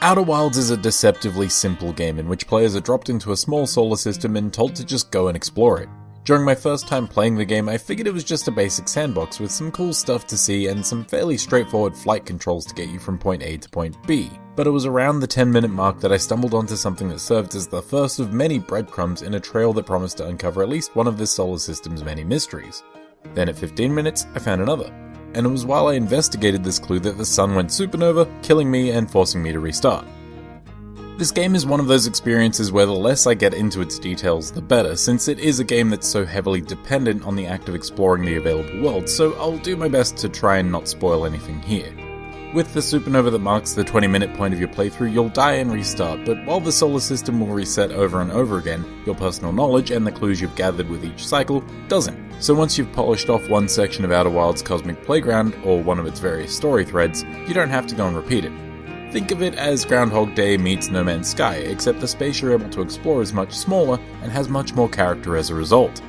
Outer Wilds is a deceptively simple game in which players are dropped into a small solar system and told to just go and explore it. During my first time playing the game, I figured it was just a basic sandbox with some cool stuff to see and some fairly straightforward flight controls to get you from point A to point B. But it was around the 10-minute mark that I stumbled onto something that served as the first of many breadcrumbs in a trail that promised to uncover at least one of this solar system's many mysteries. Then at 15 minutes, I found another. And it was while I investigated this clue that the sun went supernova, killing me and forcing me to restart. This game is one of those experiences where the less I get into its details, the better, since it is a game that's so heavily dependent on the act of exploring the available world, so I'll do my best to try and not spoil anything here. With the supernova that marks the 20-minute point of your playthrough, you'll die and restart, but while the solar system will reset over and over again, your personal knowledge and the clues you've gathered with each cycle doesn't. So once you've polished off one section of Outer Wilds' cosmic playground, or one of its various story threads, you don't have to go and repeat it. Think of it as Groundhog Day meets No Man's Sky, except the space you're able to explore is much smaller and has much more character as a result.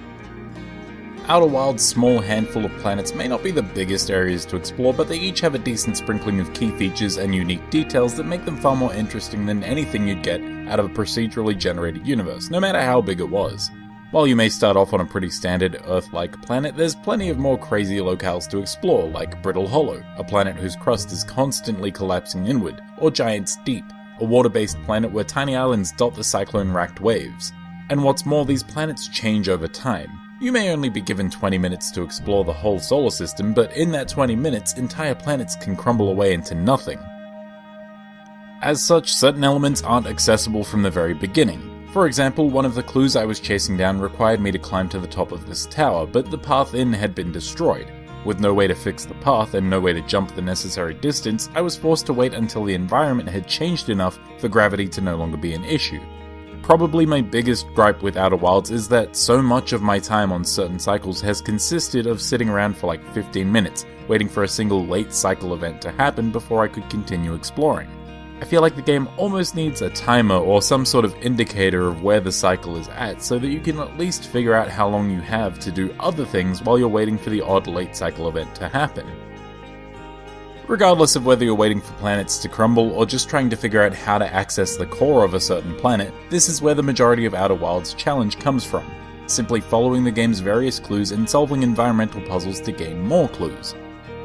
Outer Wilds' small handful of planets may not be the biggest areas to explore, but they each have a decent sprinkling of key features and unique details that make them far more interesting than anything you'd get out of a procedurally generated universe, no matter how big it was. While you may start off on a pretty standard Earth-like planet, there's plenty of more crazy locales to explore, like Brittle Hollow, a planet whose crust is constantly collapsing inward, or Giants Deep, a water-based planet where tiny islands dot the cyclone-racked waves. And what's more, these planets change over time. You may only be given 20 minutes to explore the whole solar system, but in that 20 minutes, entire planets can crumble away into nothing. As such, certain elements aren't accessible from the very beginning. For example, one of the clues I was chasing down required me to climb to the top of this tower, but the path in had been destroyed. With no way to fix the path and no way to jump the necessary distance, I was forced to wait until the environment had changed enough for gravity to no longer be an issue. Probably my biggest gripe with Outer Wilds is that so much of my time on certain cycles has consisted of sitting around for like 15 minutes, waiting for a single late cycle event to happen before I could continue exploring. I feel like the game almost needs a timer or some sort of indicator of where the cycle is at so that you can at least figure out how long you have to do other things while you're waiting for the odd late cycle event to happen. Regardless of whether you're waiting for planets to crumble or just trying to figure out how to access the core of a certain planet, this is where the majority of Outer Wilds' challenge comes from, simply following the game's various clues and solving environmental puzzles to gain more clues.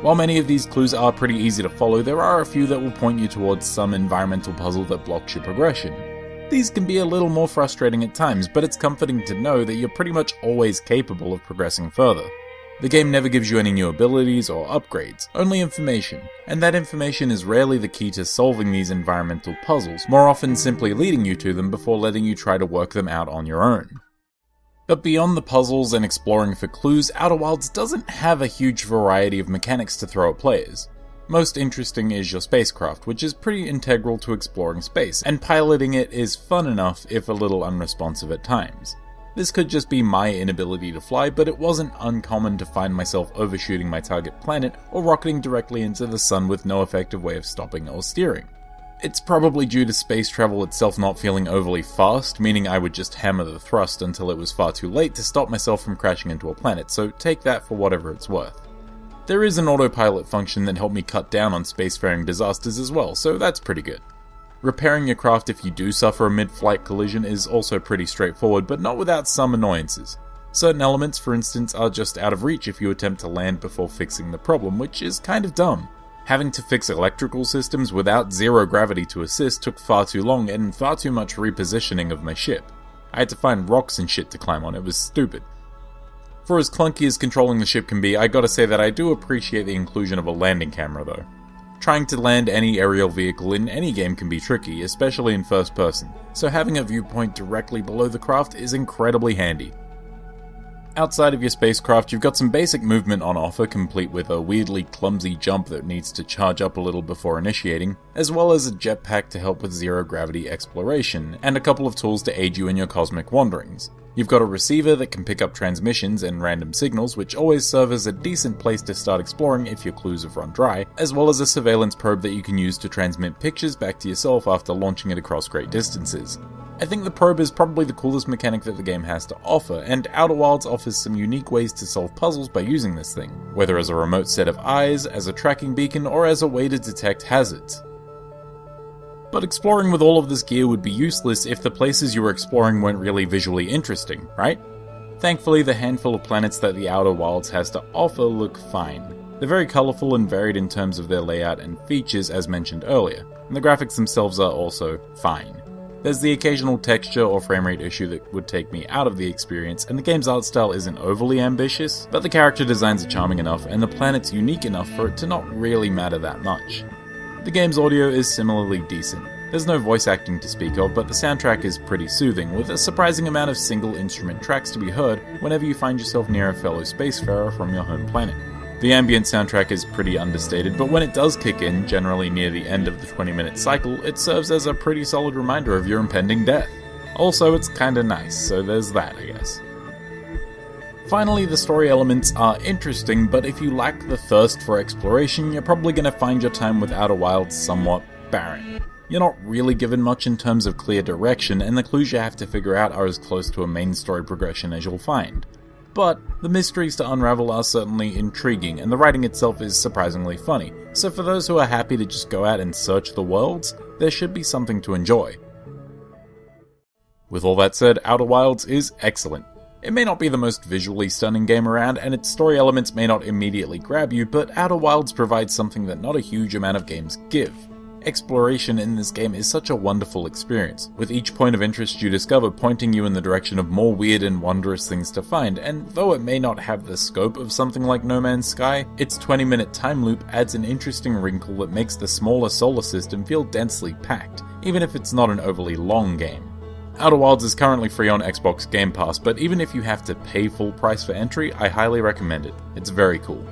While many of these clues are pretty easy to follow, there are a few that will point you towards some environmental puzzle that blocks your progression. These can be a little more frustrating at times, but it's comforting to know that you're pretty much always capable of progressing further. The game never gives you any new abilities or upgrades, only information, and that information is rarely the key to solving these environmental puzzles, more often simply leading you to them before letting you try to work them out on your own. But beyond the puzzles and exploring for clues, Outer Wilds doesn't have a huge variety of mechanics to throw at players. Most interesting is your spacecraft, which is pretty integral to exploring space, and piloting it is fun enough if a little unresponsive at times. This could just be my inability to fly, but it wasn't uncommon to find myself overshooting my target planet or rocketing directly into the sun with no effective way of stopping or steering. It's probably due to space travel itself not feeling overly fast, meaning I would just hammer the thrust until it was far too late to stop myself from crashing into a planet, so take that for whatever it's worth. There is an autopilot function that helped me cut down on spacefaring disasters as well, so that's pretty good. Repairing your craft if you do suffer a mid-flight collision is also pretty straightforward, but not without some annoyances. Certain elements, for instance, are just out of reach if you attempt to land before fixing the problem, which is kind of dumb. Having to fix electrical systems without zero gravity to assist took far too long and far too much repositioning of my ship. I had to find rocks and shit to climb on, it was stupid. For as clunky as controlling the ship can be, I gotta say that I do appreciate the inclusion of a landing camera though. Trying to land any aerial vehicle in any game can be tricky, especially in first person, so having a viewpoint directly below the craft is incredibly handy. Outside of your spacecraft, you've got some basic movement on offer, complete with a weirdly clumsy jump that needs to charge up a little before initiating, as well as a jetpack to help with zero-gravity exploration, and a couple of tools to aid you in your cosmic wanderings. You've got a receiver that can pick up transmissions and random signals, which always serve as a decent place to start exploring if your clues have run dry, as well as a surveillance probe that you can use to transmit pictures back to yourself after launching it across great distances. I think the probe is probably the coolest mechanic that the game has to offer, and Outer Wilds offers some unique ways to solve puzzles by using this thing, whether as a remote set of eyes, as a tracking beacon, or as a way to detect hazards. But exploring with all of this gear would be useless if the places you were exploring weren't really visually interesting, right? Thankfully, the handful of planets that the Outer Wilds has to offer look fine. They're very colourful and varied in terms of their layout and features as mentioned earlier, and the graphics themselves are also fine. There's the occasional texture or frame rate issue that would take me out of the experience, and the game's art style isn't overly ambitious, but the character designs are charming enough and the planet's unique enough for it to not really matter that much. The game's audio is similarly decent. There's no voice acting to speak of, but the soundtrack is pretty soothing, with a surprising amount of single instrument tracks to be heard whenever you find yourself near a fellow spacefarer from your home planet. The ambient soundtrack is pretty understated, but when it does kick in, generally near the end of the 20-minute cycle, it serves as a pretty solid reminder of your impending death. Also, it's kinda nice, so there's that, I guess. Finally, the story elements are interesting, but if you lack the thirst for exploration, you're probably gonna find your time with Outer Wilds somewhat barren. You're not really given much in terms of clear direction, and the clues you have to figure out are as close to a main story progression as you'll find. But the mysteries to unravel are certainly intriguing, and the writing itself is surprisingly funny, so for those who are happy to just go out and search the worlds, there should be something to enjoy. With all that said, Outer Wilds is excellent. It may not be the most visually stunning game around, and its story elements may not immediately grab you, but Outer Wilds provides something that not a huge amount of games give. Exploration in this game is such a wonderful experience, with each point of interest you discover pointing you in the direction of more weird and wondrous things to find, and though it may not have the scope of something like No Man's Sky, its 20-minute time loop adds an interesting wrinkle that makes the smaller solar system feel densely packed, even if it's not an overly long game. Outer Wilds is currently free on Xbox Game Pass, but even if you have to pay full price for entry, I highly recommend it. It's very cool.